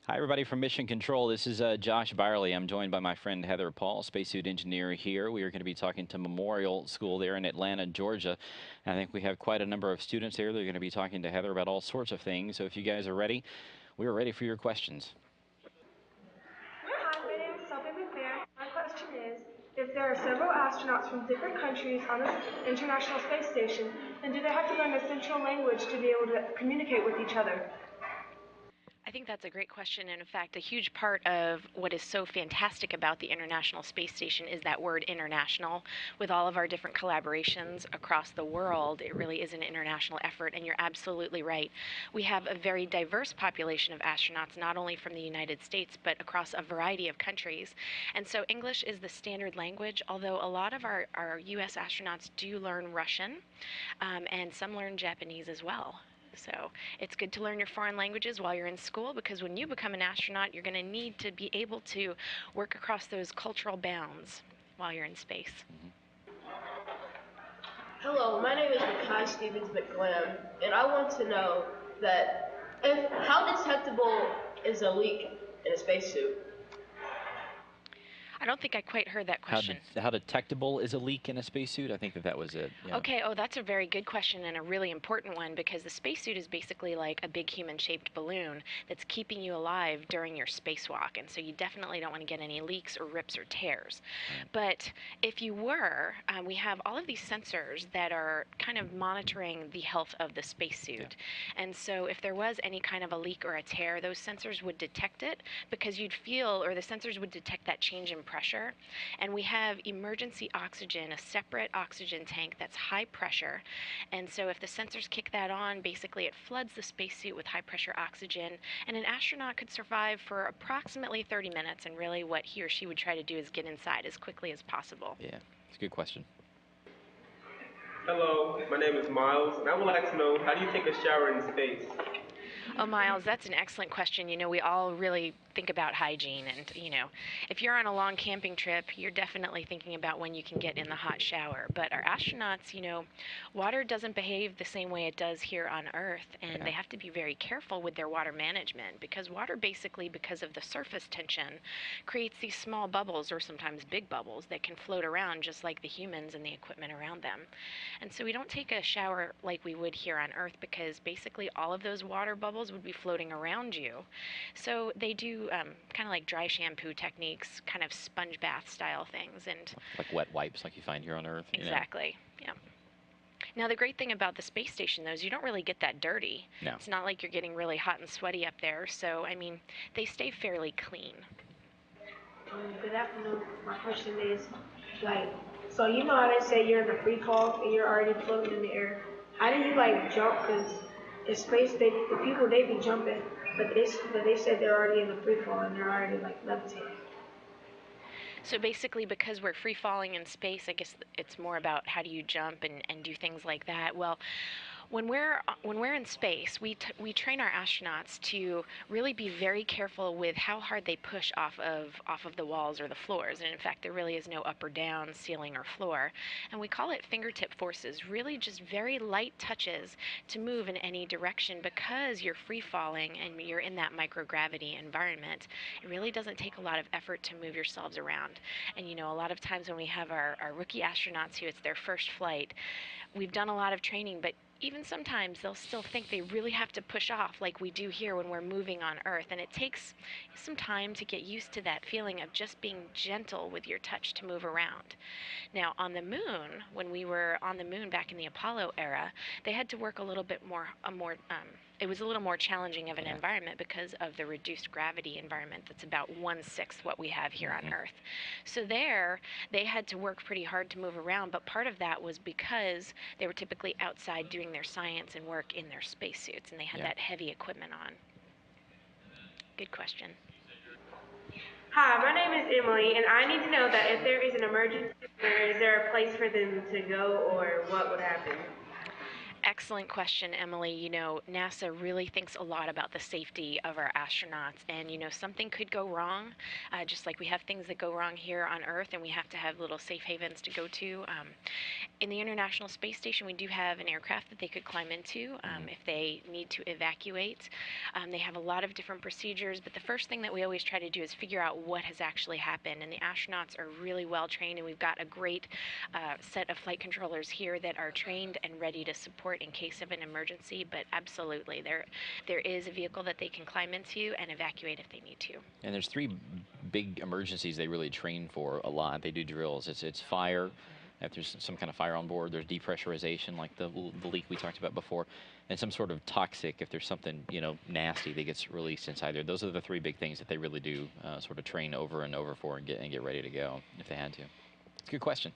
Hi, everybody from Mission Control. This is Josh Byerly. I'm joined by my friend Heather Paul, spacesuit engineer here. We are going to be talking to Memorial School there in Atlanta, Georgia. And I think we have quite a number of students here. They're going to be talking to Heather about all sorts of things. So if you guys are ready, we are ready for your questions. Hi, my name is Sophie McMahon. My question is, if there are several astronauts from different countries on the International Space Station, then do they have to learn a central language to be able to communicate with each other? I think that's a great question. And in fact, a huge part of what is so fantastic about the International Space Station is that word international. With all of our different collaborations across the world, it really is an international effort. And you're absolutely right. We have a very diverse population of astronauts, not only from the United States, but across a variety of countries. And so English is the standard language, although a lot of our US astronauts do learn Russian, and some learn Japanese as well. So it's good to learn your foreign languages while you're in school because when you become an astronaut, you're going to need to be able to work across those cultural bounds while you're in space. Hello, my name is Makai Stevens McGlam, and I want to know that if how detectable is a leak in a spacesuit? I don't think I quite heard that question. How detectable is a leak in a spacesuit? I think that was it. Yeah. Okay, oh, that's a very good question and a really important one because the spacesuit is basically like a big human-shaped balloon that's keeping you alive during your spacewalk. And so you definitely don't want to get any leaks or rips or tears. But if you were, we have all of these sensors that are kind of monitoring the health of the spacesuit. And so if there was any kind of a leak or a tear, those sensors would detect it because you'd feel, or the sensors would detect that change in pressure. And we have emergency oxygen, a separate oxygen tank that's high pressure. And so if the sensors kick that on, basically it floods the spacesuit with high pressure oxygen. And an astronaut could survive for approximately 30 minutes. And really what he or she would try to do is get inside as quickly as possible. Yeah, it's a good question. Hello, my name is Miles, and I would like to know how do you take a shower in space? Oh, Miles, that's an excellent question. We all really think about hygiene. And, if you're on a long camping trip, you're definitely thinking about when you can get in the hot shower. But our astronauts, water doesn't behave the same way it does here on Earth. And they have to be very careful with their water management because water basically, because of the surface tension, creates these small bubbles or sometimes big bubbles that can float around just like the humans and the equipment around them. And so we don't take a shower like we would here on Earth because basically all of those water bubbles would be floating around you. So they do kind of like dry shampoo techniques, kind of sponge bath style things. And like wet wipes like you find here on Earth. exactly, yeah. Now, the great thing about the space station, though, is you don't really get that dirty. No. It's not like you're getting really hot and sweaty up there. So, they stay fairly clean. Good afternoon. My question is, like, so you know how they say you're in the free fall and you're already floating in the air. How do you like jump? Because in space, the people they be jumping, but they said they're already in the free fall and they're already like levitating. So basically, because we're free falling in space, I guess it's more about how do you jump and do things like that. Well, when we're in space, we train our astronauts to really be very careful with how hard they push off of the walls or the floors. And in fact, there really is no up or down, ceiling or floor. And we call it fingertip forces, really just very light touches to move in any direction because you're free falling and you're in that microgravity environment. It really doesn't take a lot of effort to move yourselves around. And a lot of times when we have our rookie astronauts who it's their first flight, we've done a lot of training, but even sometimes they'll still think they really have to push off like we do here when we're moving on Earth. And it takes some time to get used to that feeling of just being gentle with your touch to move around. Now, on the moon, when we were on the moon back in the Apollo era, they had to work a little bit it was a little more challenging of an environment because of the reduced gravity environment that's about 1/6 what we have here on Earth. So there, they had to work pretty hard to move around, but part of that was because they were typically outside doing their science and work in their spacesuits, and they had that heavy equipment on. Good question. Hi, my name is Emily, and I need to know that if there is an emergency, is there a place for them to go, or what would happen? Excellent question, Emily. You know, NASA really thinks a lot about the safety of our astronauts, and something could go wrong, just like we have things that go wrong here on Earth, and we have to have little safe havens to go to. In the International Space Station, we do have an aircraft that they could climb into if they need to evacuate. They have a lot of different procedures, but the first thing that we always try to do is figure out what has actually happened. And the astronauts are really well trained, and we've got a great set of flight controllers here that are trained and ready to support in case of an emergency. But absolutely, there is a vehicle that they can climb into and evacuate if they need to. And there's three big emergencies they really train for a lot. They do drills. It's fire. If there's some kind of fire on board, there's depressurization, like the leak we talked about before, and some sort of toxic. If there's something nasty that gets released inside there, those are the three big things that they really do sort of train over and over for and get ready to go if they had to. It's a good question.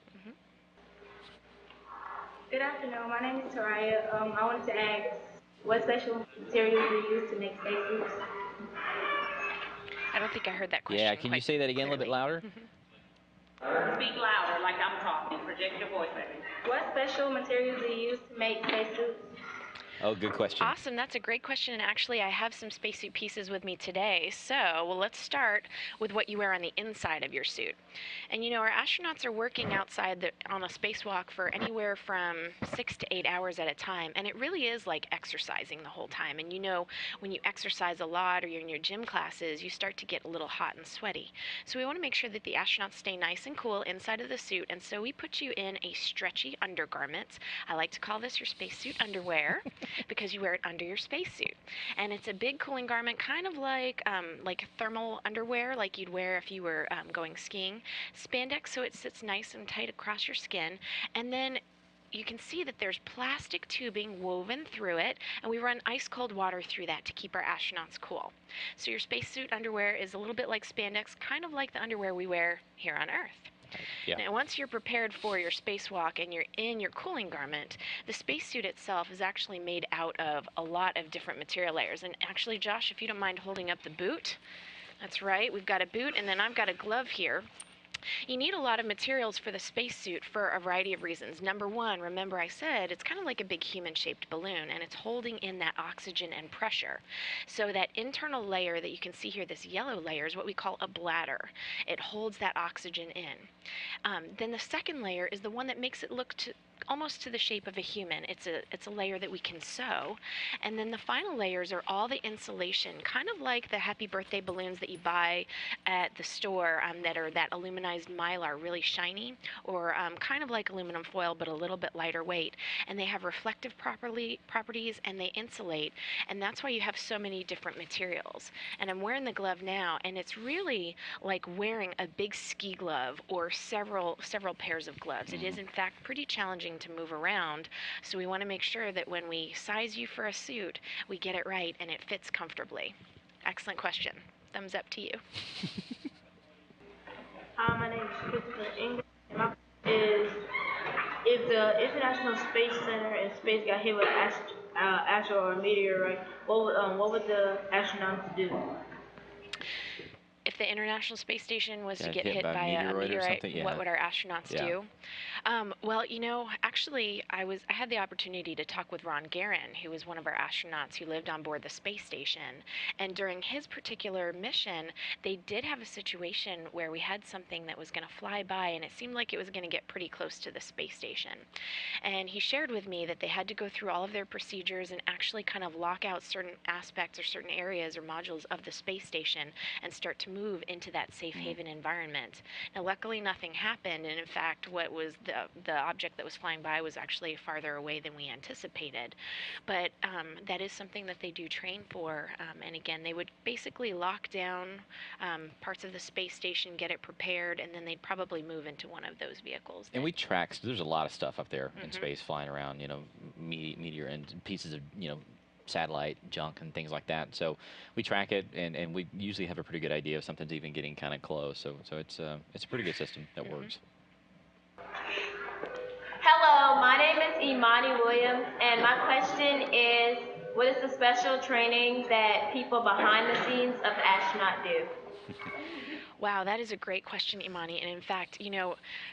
Good afternoon. My name is Taraya. I wanted to ask, what special materials do you use to make spacesuits? I don't think I heard that question. Yeah, can you say that again a little bit louder? Speak louder, like I'm talking. Project your voice, baby. What special materials do you use to make spacesuits? Oh, good question. Awesome. That's a great question. And actually, I have some spacesuit pieces with me today. So, well, let's start with what you wear on the inside of your suit. And our astronauts are working outside on a spacewalk for anywhere from 6 to 8 hours at a time. And it really is like exercising the whole time. And when you exercise a lot or you're in your gym classes, you start to get a little hot and sweaty. So we want to make sure that the astronauts stay nice and cool inside of the suit. And so we put you in a stretchy undergarment. I like to call this your spacesuit underwear. Because you wear it under your spacesuit. And it's a big cooling garment, kind of like thermal underwear, like you'd wear if you were going skiing. Spandex, so it sits nice and tight across your skin. And then you can see that there's plastic tubing woven through it, and we run ice cold water through that to keep our astronauts cool. So your spacesuit underwear is a little bit like spandex, kind of like the underwear we wear here on Earth. Yeah. Now, once you're prepared for your spacewalk and you're in your cooling garment, the spacesuit itself is actually made out of a lot of different material layers. And actually, Josh, if you don't mind holding up the boot, that's right, we've got a boot, and then I've got a glove here. You need a lot of materials for the spacesuit for a variety of reasons. Number one, remember I said it's kind of like a big human-shaped balloon, and it's holding in that oxygen and pressure. So that internal layer that you can see here, this yellow layer, is what we call a bladder. It holds that oxygen in. Then the second layer is the one that makes it look almost to the shape of a human. It's a layer that we can sew. And then the final layers are all the insulation, kind of like the happy birthday balloons that you buy at the store that are that aluminized mylar, really shiny, or kind of like aluminum foil but a little bit lighter weight. And they have reflective properties, and they insulate. And that's why you have so many different materials. And I'm wearing the glove now, and it's really like wearing a big ski glove or several pairs of gloves. It is in fact pretty challenging to move around, so we want to make sure that when we size you for a suit, we get it right and it fits comfortably. Excellent question. Thumbs up to you. Hi, my name is Christopher English. My question is, if the International Space Center and space got hit with an asteroid or a meteorite, what would the astronauts do? If the International Space Station was to get hit hit by by a or meteorite, something, what would our astronauts do? Well, actually, I had the opportunity to talk with Ron Guerin, who was one of our astronauts who lived on board the space station. And during his particular mission, they did have a situation where we had something that was going to fly by, and it seemed like it was going to get pretty close to the space station. And he shared with me that they had to go through all of their procedures and actually kind of lock out certain aspects or certain areas or modules of the space station and start to move into that safe haven environment. Now, luckily, nothing happened, and in fact, what was the object that was flying by was actually farther away than we anticipated. But that is something that they do train for, and again, they would basically lock down parts of the space station, get it prepared, and then they'd probably move into one of those vehicles. And we track, so there's a lot of stuff up there in space flying around, meteor and pieces of, satellite junk and things like that. So we track it, and we usually have a pretty good idea if something's even getting kind of close. So it's a pretty good system that works. Hello, my name is Imani Williams, and my question is, what is the special training that people behind the scenes of the astronaut do? Wow, that is a great question, Imani. And in fact,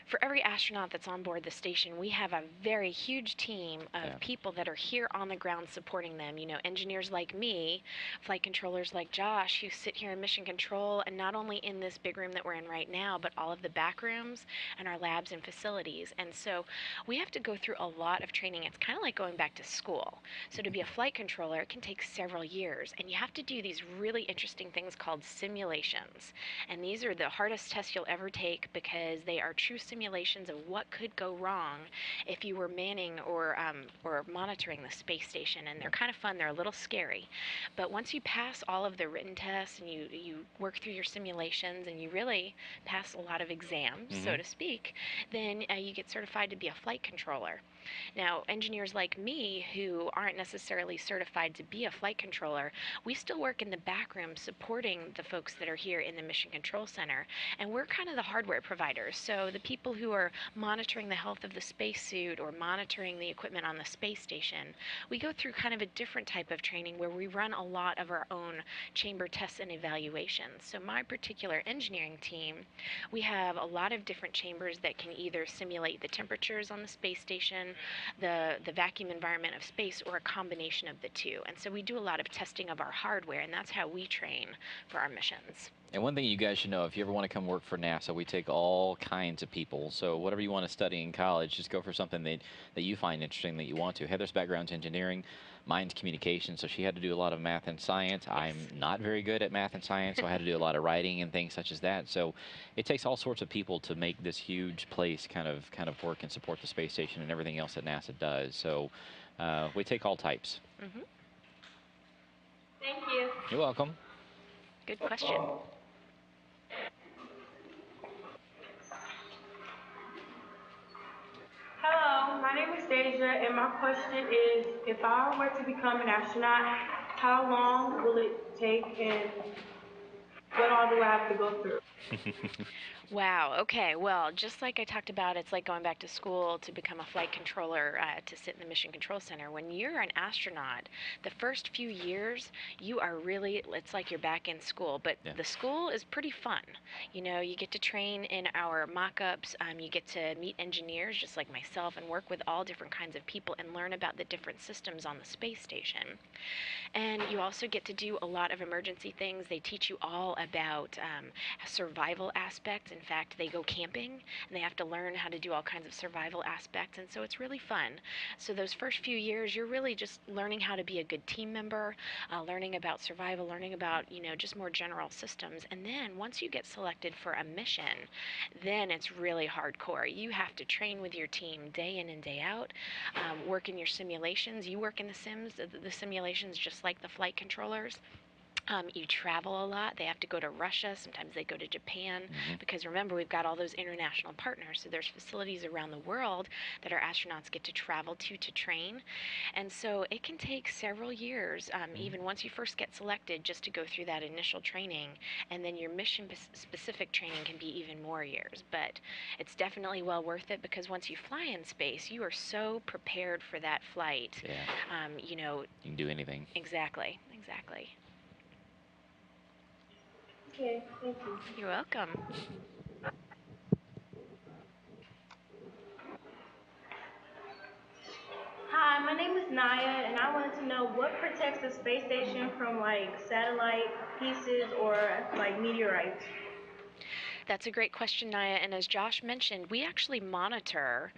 for every astronaut that's on board the station, we have a very huge team of Yeah. people that are here on the ground supporting them. Engineers like me, flight controllers like Josh, who sit here in mission control, and not only in this big room that we're in right now, but all of the back rooms and our labs and facilities. And so we have to go through a lot of training. It's kind of like going back to school. So to be a flight controller, it can take several years, and you have to do these really interesting things called simulations. And these are the hardest tests you'll ever take because they are true simulations of what could go wrong if you were manning or monitoring the space station. And they're kind of fun. They're a little scary. But once you pass all of the written tests and you work through your simulations and you really pass a lot of exams, so to speak, then you get certified to be a flight controller. Now, engineers like me who aren't necessarily certified to be a flight controller, we still work in the back room supporting the folks that are here in the Mission Control Center, and we're kind of the hardware providers. So the people who are monitoring the health of the spacesuit or monitoring the equipment on the space station, we go through kind of a different type of training where we run a lot of our own chamber tests and evaluations. So my particular engineering team, we have a lot of different chambers that can either simulate the temperatures on the space station, the vacuum environment of space, or a combination of the two. And so we do a lot of testing of our hardware, and that's how we train for our missions. And one thing you guys should know, if you ever want to come work for NASA, we take all kinds of people. So whatever you want to study in college, just go for something that you find interesting that you want to. Heather's background's engineering, mine's communication, so she had to do a lot of math and science. Yes. I'm not very good at math and science, so I had to do a lot of writing and things such as that. So it takes all sorts of people to make this huge place kind of work and support the space station and everything else that NASA does. So we take all types. Thank you. Mm-hmm. You're welcome. Good question. Hello, my name is Deja, and my question is, if I were to become an astronaut, how long will it take and what all do I have to go through? Wow. Okay. Well, just like I talked about, it's like going back to school to become a flight controller to sit in the Mission Control Center. When you're an astronaut, the first few years, you are really, it's like you're back in school. But Yeah. the school is pretty fun. You get to train in our mock ups, you get to meet engineers just like myself and work with all different kinds of people and learn about the different systems on the space station. And you also get to do a lot of emergency things. They teach you all about survival aspects. In fact, they go camping and they have to learn how to do all kinds of survival aspects. And so it's really fun. So those first few years, you're really just learning how to be a good team member, learning about survival, learning about, just more general systems. And then once you get selected for a mission, then it's really hardcore. You have to train with your team day in and day out, work in your simulations. You work in the simulations just like the flight controllers. You travel a lot. They have to go to Russia. Sometimes they go to Japan because remember, we've got all those international partners. So there's facilities around the world that our astronauts get to travel to train. And so it can take several years, even once you first get selected, just to go through that initial training. And then your mission-specific training can be even more years. But it's definitely well worth it because once you fly in space, you are so prepared for that flight. Yeah. You can do anything. Exactly. Okay, thank you. You're welcome. Hi, my name is Naya, and I wanted to know what protects the space station from like satellite pieces or like meteorites. That's a great question, Naya. And as Josh mentioned, we actually monitor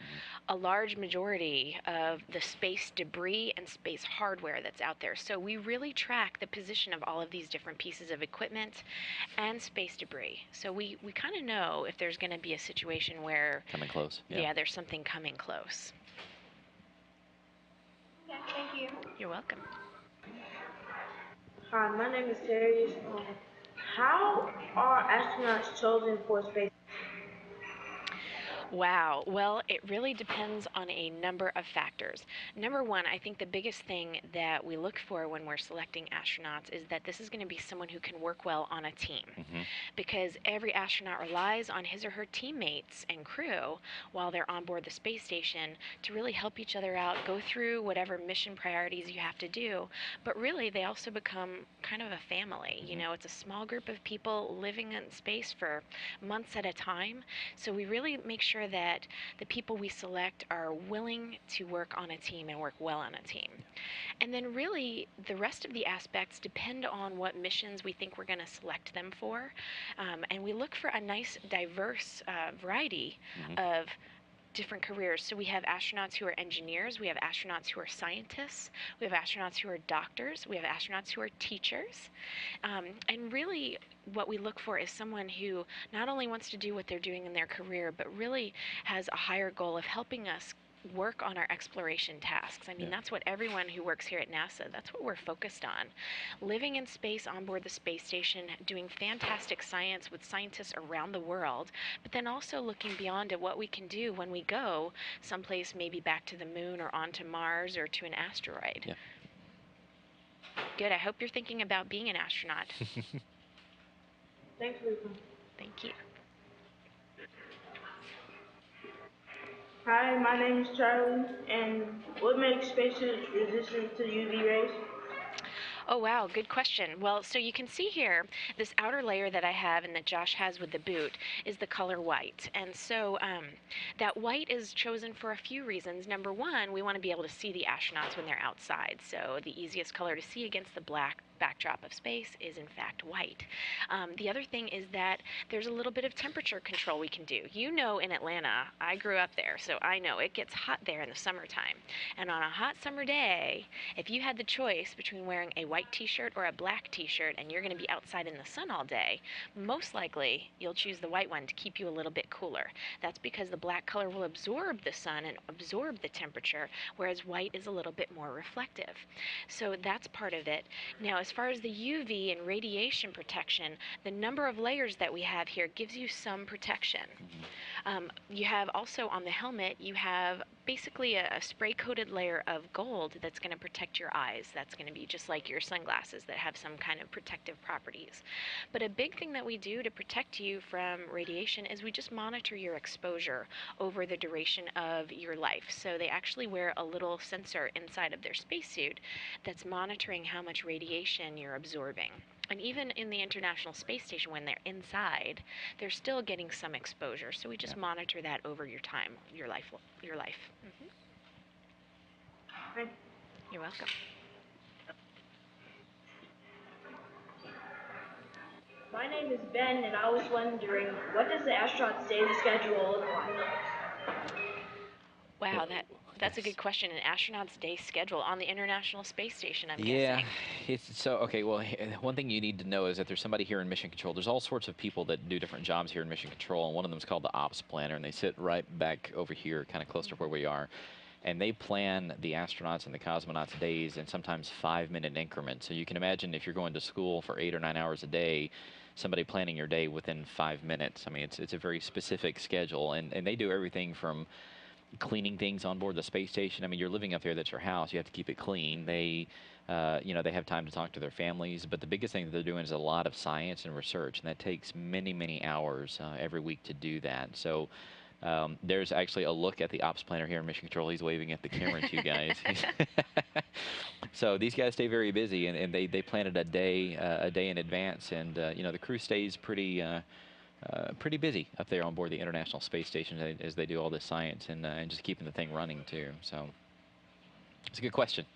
a large majority of the space debris and space hardware that's out there. So we really track the position of all of these different pieces of equipment and space debris. So we kind of know if there's going to be a situation where Coming close. yeah, there's something coming close. Okay, thank you. You're welcome. Hi, my name is Terry. How are astronauts chosen for space? Wow. Well, it really depends on a number of factors. Number one, I think the biggest thing that we look for when we're selecting astronauts is that this is going to be someone who can work well on a team. Because every astronaut relies on his or her teammates and crew while they're on board the space station to really help each other out, go through whatever mission priorities you have to do. But really, they also become kind of a family. You know, it's a small group of people living in space for months at a time. So we really make sure that the people we select are willing to work on a team and work well on a team. And then really the rest of the aspects depend on what missions we think we're going to select them for. And we look for a nice diverse variety of different careers. So we have astronauts who are engineers, we have astronauts who are scientists, we have astronauts who are doctors, we have astronauts who are teachers. And really what we look for is someone who not only wants to do what they're doing in their career, but really has a higher goal of helping us work on our exploration tasks. I mean, that's what everyone who works here at NASA, that's what we're focused on. Living in space on board the space station, doing fantastic science with scientists around the world, but then also looking beyond at what we can do when we go someplace maybe back to the moon or onto Mars or to an asteroid. Yeah. Good. I hope you're thinking about being an astronaut. Thanks, Luca. Thank you. Hi, my name is Charlie, and what makes spacesuits resistant to UV rays? Oh, wow, good question. Well, so you can see here, this outer layer that I have and that Josh has with the boot is the color white. And so that white is chosen for a few reasons. Number one, we want to be able to see the astronauts when they're outside. So the easiest color to see against the black backdrop of space is in fact white. The other thing is that there's a little bit of temperature control we can do. You know, in Atlanta, I grew up there, so I know it gets hot there in the summertime. And on a hot summer day, if you had the choice between wearing a white t-shirt or a black t-shirt and you're going to be outside in the sun all day, most likely you'll choose the white one to keep you a little bit cooler. That's because the black color will absorb the sun and absorb the temperature, whereas white is a little bit more reflective. So that's part of it. Now, as far as the UV and radiation protection, the number of layers that we have here gives you some protection. You have also on the helmet, you have basically a spray-coated layer of gold that's going to protect your eyes. That's going to be just like your sunglasses that have some kind of protective properties. But a big thing that we do to protect you from radiation is we just monitor your exposure over the duration of your life. So they actually wear a little sensor inside of their spacesuit that's monitoring how much radiation you're absorbing. And even in the International Space Station, when they're inside, they're still getting some exposure. So we just monitor that over your time, your life. You're welcome. My name is Ben, and I was wondering, what does the astronaut's daily schedule look like? Wow, that's a good question. An astronaut's day schedule on the International Space Station, I'm Yeah, guessing. it's so okay. Well, one thing you need to know is that there's somebody here in Mission Control. There's all sorts of people that do different jobs here in Mission Control, and one of them is called the Ops Planner, and they sit right back over here, kind of close to where we are, and they plan the astronauts and the cosmonauts' days in sometimes 5-minute increments. So you can imagine if you're going to school for 8 or 9 hours a day, somebody planning your day within 5 minutes. I mean, it's a very specific schedule, and they do everything from cleaning things on board the space station. I mean, you're living up there, that's your house, you have to keep it clean. They they have time to talk to their families, but the biggest thing that they're doing is a lot of science and research, and that takes many hours every week to do that. So there's actually a look at the ops planner here in Mission Control. He's waving at the camera to you guys. So these guys stay very busy, and they plan it a day in advance, and the crew stays pretty busy up there on board the International Space Station as they do all this science and just keeping the thing running too. So it's a good question.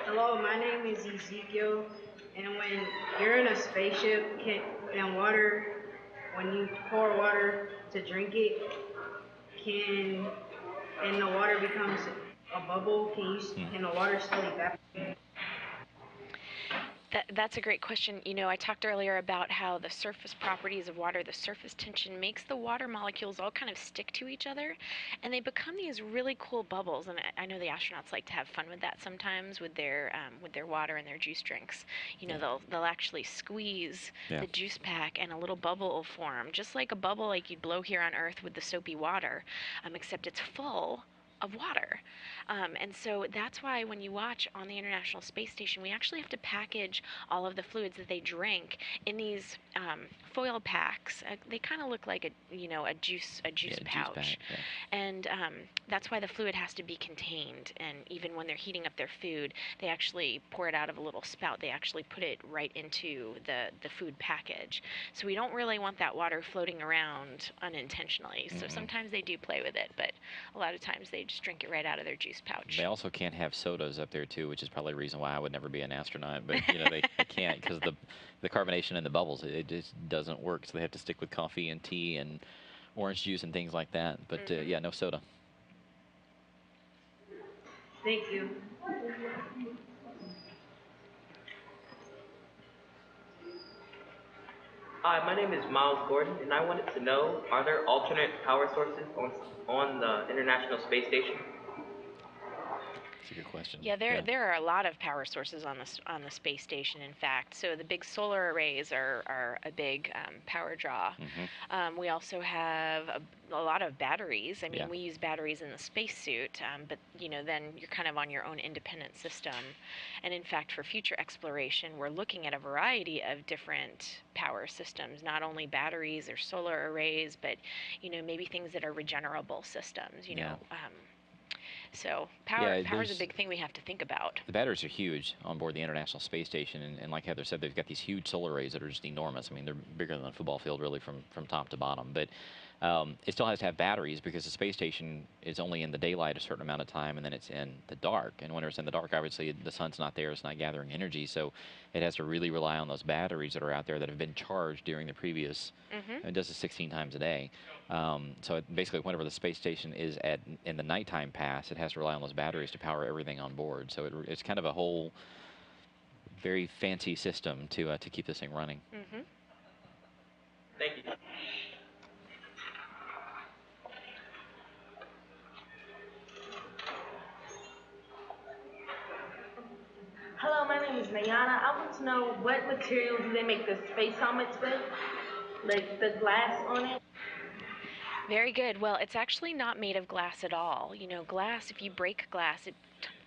Hello, my name is Ezekiel, and when you're in a spaceship and when you pour water to drink it, and the water becomes a bubble, can the water still evaporate? That's a great question. I talked earlier about how the surface properties of water, the surface tension, makes the water molecules all kind of stick to each other, and they become these really cool bubbles. And I know the astronauts like to have fun with that sometimes with their water and their juice drinks. Yeah. They'll actually squeeze Yeah. the juice pack, and a little bubble will form, just like a bubble like you'd blow here on Earth with the soapy water, except it's full of water. And so that's why when you watch on the International Space Station, we actually have to package all of the fluids that they drink in these foil packs. They kind of look like a juice Yeah, juice pouch, pack. Yeah. and that's why the fluid has to be contained. And even when they're heating up their food, they actually pour it out of a little spout. They actually put it right into the food package. So we don't really want that water floating around unintentionally. So sometimes they do play with it, but a lot of times they just drink it right out of their juice pouch. They also can't have sodas up there too, which is probably a reason why I would never be an astronaut. But they can't because the carbonation in the bubbles, it just doesn't work. So they have to stick with coffee and tea and orange juice and things like that. But yeah, no soda. Thank you. Hi, my name is Miles Gordon, and I wanted to know, are there alternate power sources on the International Space Station? That's a good question. Yeah, there are a lot of power sources on the space station. In fact, so the big solar arrays are a big power draw. We also have a lot of batteries. I mean, Yeah. we use batteries in the spacesuit, but then you're kind of on your own independent system. And in fact, for future exploration, we're looking at a variety of different power systems, not only batteries or solar arrays, but maybe things that are regenerable systems. So Yeah, power's a big thing we have to think about. the batteries are huge on board the International Space Station, and like Heather said, they've got these huge solar arrays that are just enormous. I mean, they're bigger than a football field, really, from top to bottom. But it still has to have batteries because the space station is only in the daylight a certain amount of time, and then it's in the dark. And when it's in the dark, obviously the sun's not there; it's not gathering energy, so it has to really rely on those batteries that are out there that have been charged during the previous. It does it 16 times a day. So basically, whenever the space station is in the nighttime pass, it has to rely on those batteries to power everything on board. So it's kind of a whole very fancy system to keep this thing running. Thank you. Hello, my name is Nayana. I want to know what material do they make the space helmets with? Like the glass on it? Very good. Well, it's actually not made of glass at all. Glass, if you break glass, it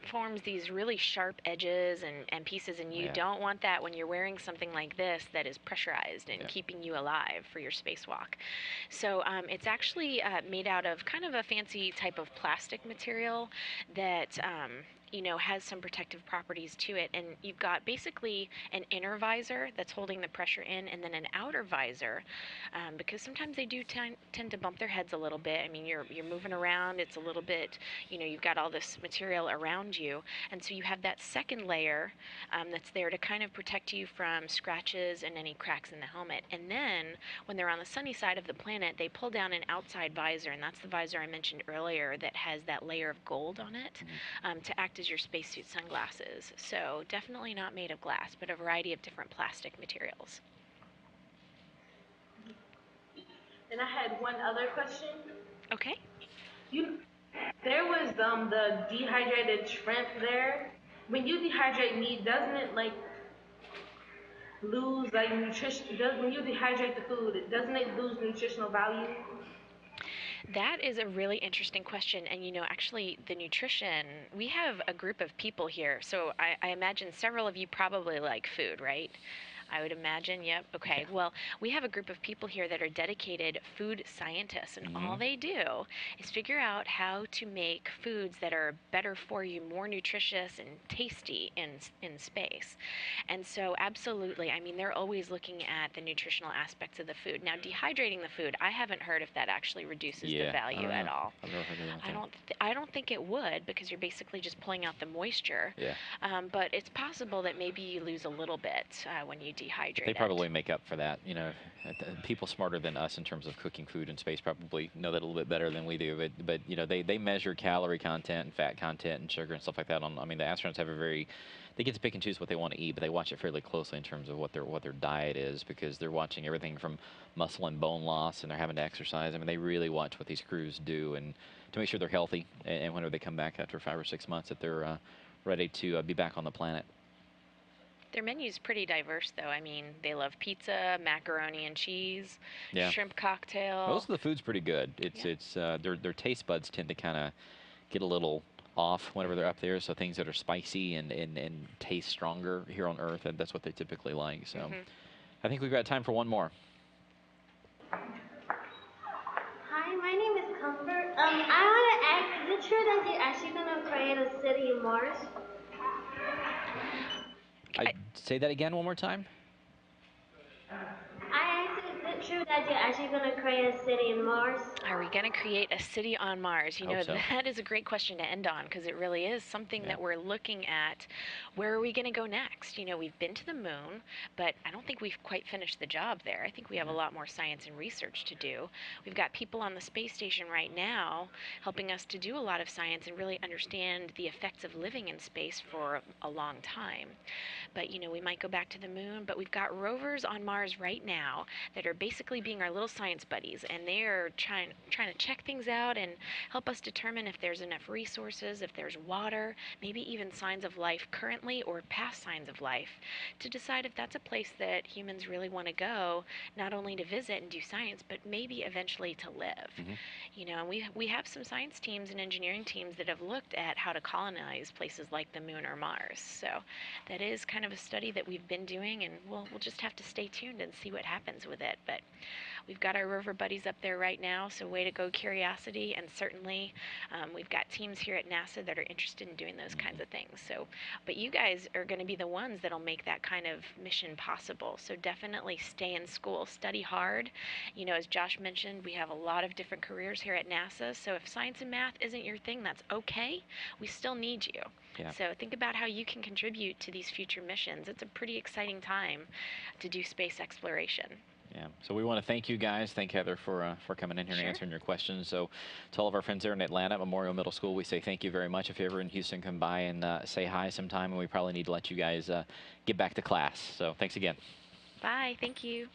forms these really sharp edges and pieces, and you don't want that when you're wearing something like this that is pressurized and keeping you alive for your spacewalk. So it's actually made out of kind of a fancy type of plastic material that has some protective properties to it. And you've got basically an inner visor that's holding the pressure in, and then an outer visor, because sometimes they do tend to bump their heads a little bit. I mean, you're moving around, it's a little bit, you've got all this material around you, and so you have that second layer that's there to kind of protect you from scratches and any cracks in the helmet. And then when they're on the sunny side of the planet, they pull down an outside visor, and that's the visor I mentioned earlier that has that layer of gold on it to act as your spacesuit sunglasses. So definitely not made of glass, but a variety of different plastic materials. And I had one other question. Okay. There was the dehydrated shrimp there. When you dehydrate meat, doesn't it like lose like nutrition? When you dehydrate the food, doesn't it lose nutritional value? That is a really interesting question. And actually, the nutrition, we have a group of people here. So I imagine several of you probably like food, right? I would imagine, yep. Okay, well, we have a group of people here that are dedicated food scientists, and all they do is figure out how to make foods that are better for you, more nutritious and tasty in space. And so, absolutely, I mean, they're always looking at the nutritional aspects of the food. Now, dehydrating the food, I haven't heard if that actually reduces the value at all. I've never heard of that. I don't think it would, because you're basically just pulling out the moisture. Yeah. But it's possible that maybe you lose a little bit when you dehydrate They it. probably make up for that. You know, people smarter than us in terms of cooking food in space probably know that a little bit better than we do. But you know, they measure calorie content and fat content and sugar and stuff like that. I mean, the astronauts have a very, they get to pick and choose what they want to eat, but they watch it fairly closely in terms of what their diet is, because they're watching everything from muscle and bone loss, and they're having to exercise. I mean, they really watch what these crews do, and to make sure they're healthy, and whenever they come back after 5 or 6 months, that they're ready to be back on the planet. Their menu's pretty diverse, though. I mean, they love pizza, macaroni and cheese, Yeah. shrimp cocktail. Most of the food's pretty good. Their taste buds tend to kind of get a little off whenever they're up there. So things that are spicy and taste stronger here on Earth, and that's what they typically like. So I think we've got time for one more. Hi, my name is Comfort. I want to ask, is it true that you're actually going to create a city in Mars? Say that again one more time. I asked, is it true that you're actually going to create a city in Mars? Are we going to create a city on Mars? You know, Hope so. that is a great question to end on, because it really is something that we're looking at. Where are we going to go next? You know, we've been to the moon, but I don't think we've quite finished the job there. I think we have a lot more science and research to do. We've got people on the space station right now helping us to do a lot of science and really understand the effects of living in space for a long time. But, you know, we might go back to the moon, but we've got rovers on Mars right now that are basically being our little science buddies, and they're trying to check things out and help us determine if there's enough resources, if there's water, maybe even signs of life currently or past signs of life, to decide if that's a place that humans really want to go, not only to visit and do science, but maybe eventually to live. You know, and we have some science teams and engineering teams that have looked at how to colonize places like the moon or Mars. So that is kind of a study that we've been doing, and we'll just have to stay tuned and see what happens with it. But we've got our rover buddies up there right now, so way to go, Curiosity. And certainly we've got teams here at NASA that are interested in doing those kinds of things. So, but you guys are going to be the ones that'll make that kind of mission possible. So definitely stay in school, study hard. You know, as Josh mentioned, we have a lot of different careers here at NASA. So if science and math isn't your thing, that's okay. We still need you. Yeah. So think about how you can contribute to these future missions. It's a pretty exciting time to do space exploration. Yeah. So we want to thank you guys. Thank Heather for coming in here and answering your questions. So to all of our friends there in Atlanta at Memorial Middle School, we say thank you very much. If you're ever in Houston, come by and say hi sometime, and we probably need to let you guys get back to class. So thanks again. Bye. Thank you.